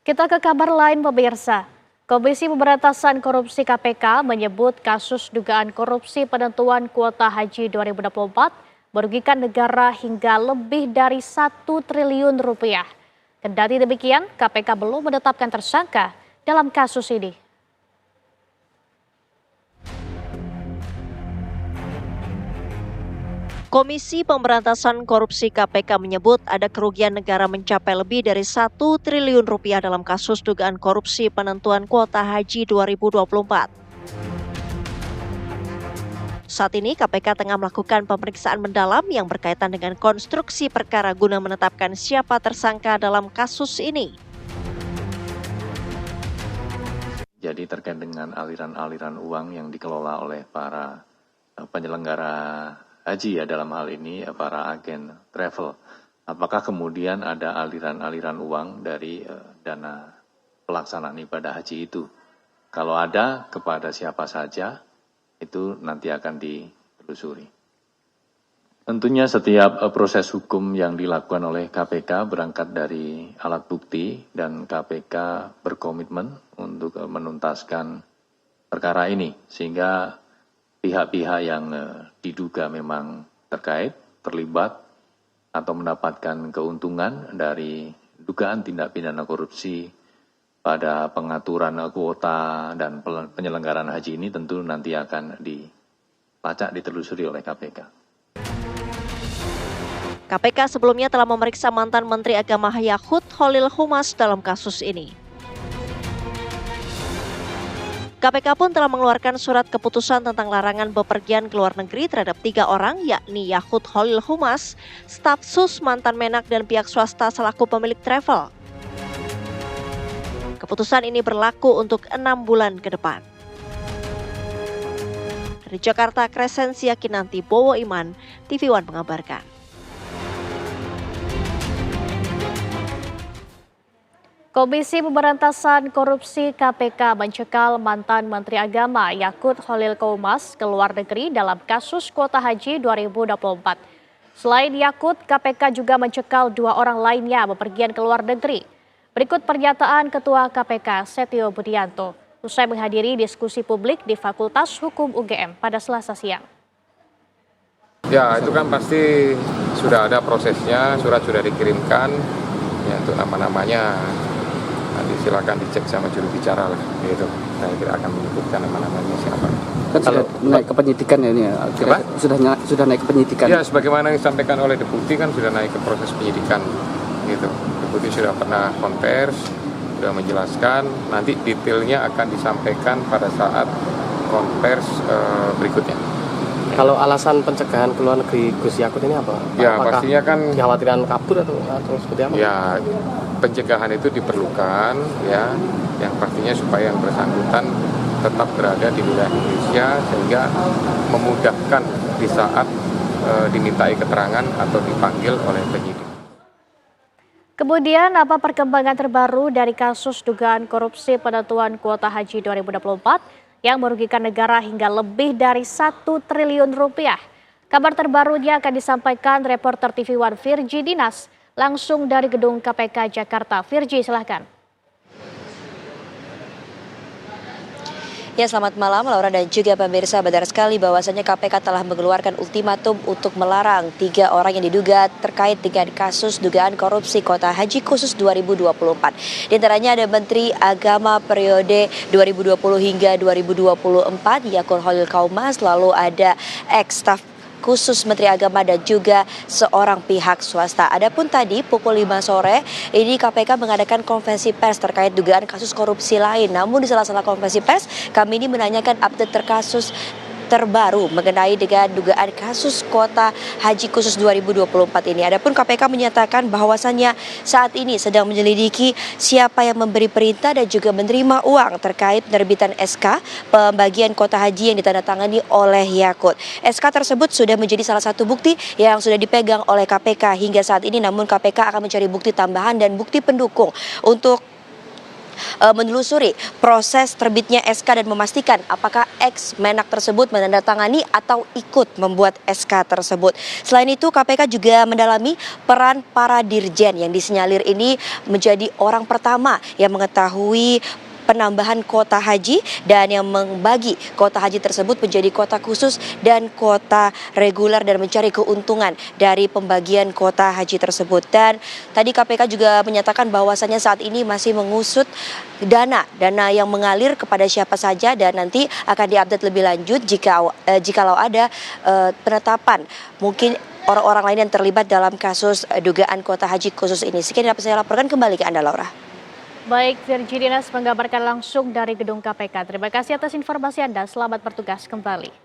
Kita ke kabar lain pemirsa. Komisi Pemberantasan Korupsi KPK menyebut kasus dugaan korupsi penentuan kuota haji 2024 merugikan negara hingga lebih dari 1 triliun rupiah. Kendati demikian, KPK belum menetapkan tersangka dalam kasus ini. Komisi Pemberantasan Korupsi KPK menyebut ada kerugian negara mencapai lebih dari 1 triliun rupiah dalam kasus dugaan korupsi penentuan kuota haji 2024. Saat ini KPK tengah melakukan pemeriksaan mendalam yang berkaitan dengan konstruksi perkara guna menetapkan siapa tersangka dalam kasus ini. Jadi terkait dengan aliran-aliran uang yang dikelola oleh para penyelenggara haji ya dalam hal ini para agen travel. Apakah kemudian ada aliran-aliran uang dari dana pelaksanaan ibadah haji itu? Kalau ada, kepada siapa saja, itu nanti akan ditelusuri. Tentunya setiap proses hukum yang dilakukan oleh KPK berangkat dari alat bukti dan KPK berkomitmen untuk menuntaskan perkara ini sehingga pihak-pihak yang diduga memang terlibat atau mendapatkan keuntungan dari dugaan tindak pidana korupsi pada pengaturan kuota dan penyelenggaraan haji ini tentu nanti akan dilacak ditelusuri oleh KPK. KPK sebelumnya telah memeriksa mantan Menteri Agama Yakut Khalil Humas dalam kasus ini. KPK pun telah mengeluarkan surat keputusan tentang larangan bepergian ke luar negeri terhadap 3 orang, yakni Yakut Khalil Humas, staf sus mantan Menak dan pihak swasta selaku pemilik travel. Keputusan ini berlaku untuk 6 bulan ke depan. Dari Jakarta, Crescentia Kinanti, Bowo Iman, TV One mengabarkan. Komisi Pemberantasan Korupsi KPK mencekal mantan Menteri Agama Yakut Khalil Humas ke luar negeri dalam kasus kuota haji 2024. Selain Yakut, KPK juga mencekal 2 orang lainnya bepergian ke luar negeri. Berikut pernyataan Ketua KPK Setio Budianto usai menghadiri diskusi publik di Fakultas Hukum UGM pada Selasa siang. Ya, itu kan pasti sudah ada prosesnya, surat sudah dikirimkan, ya untuk nama-namanya. Nanti silakan dicek sama juru bicara lah, gitu. Saya kira akan menyebutkan nama-namanya siapa. Kan kalau naik ke penyidikan ya ini ya, sudah naik ke penyidikan. Ya, sebagaimana yang disampaikan oleh Deputi kan sudah naik ke proses penyidikan, gitu. Deputi sudah pernah konvers, sudah menjelaskan. Nanti detailnya akan disampaikan pada saat konvers berikutnya. Kalau alasan pencegahan ke luar negeri Gus Yakut ini apa? Ya, apakah pastinya kan kekhawatiran kabur atau seperti apa? Ya, pencegahan itu diperlukan ya, yang pastinya supaya yang bersangkutan tetap berada di wilayah Indonesia sehingga memudahkan di saat dimintai keterangan atau dipanggil oleh penyidik. Kemudian apa perkembangan terbaru dari kasus dugaan korupsi penentuan kuota haji 2024 yang merugikan negara hingga lebih dari 1 triliun rupiah? Kabar terbarunya akan disampaikan reporter TV One Virgi Dinas langsung dari gedung KPK Jakarta. Virgi, silahkan. Ya, selamat malam Laura dan juga pemirsa. Benar sekali bahwasannya KPK telah mengeluarkan ultimatum untuk melarang 3 orang yang diduga terkait dengan kasus dugaan korupsi kuota haji khusus 2024. Di antaranya ada Menteri Agama periode 2020 hingga 2024 Yakut Khalil Humas, lalu ada ex-staf khusus Menteri Agama dan juga seorang pihak swasta. Adapun tadi pukul 5 sore ini KPK mengadakan konferensi pers terkait dugaan kasus korupsi lain. Namun di salah-salah konferensi pers kami ini menanyakan update terkasus terbaru mengenai dengan dugaan kasus kuota haji khusus 2024 ini. Adapun KPK menyatakan bahwasannya saat ini sedang menyelidiki siapa yang memberi perintah dan juga menerima uang terkait penerbitan SK pembagian kuota haji yang ditandatangani oleh Yakut. SK tersebut sudah menjadi salah satu bukti yang sudah dipegang oleh KPK hingga saat ini, namun KPK akan mencari bukti tambahan dan bukti pendukung untuk menelusuri proses terbitnya SK dan memastikan apakah ex-Menak tersebut menandatangani atau ikut membuat SK tersebut. Selain itu, KPK juga mendalami peran para dirjen yang disinyalir ini menjadi orang pertama yang mengetahui penambahan kuota haji dan yang membagi kuota haji tersebut menjadi kuota khusus dan kuota reguler dan mencari keuntungan dari pembagian kuota haji tersebut. Dan tadi KPK juga menyatakan bahwasannya saat ini masih mengusut dana yang mengalir kepada siapa saja dan nanti akan diupdate lebih lanjut jikalau ada penetapan mungkin orang-orang lain yang terlibat dalam kasus dugaan kuota haji khusus ini. Sekian dapat saya laporkan, kembali ke Anda, Laura. Baik, Virgi Dinas menggambarkan langsung dari gedung KPK. Terima kasih atas informasi Anda. Selamat bertugas kembali.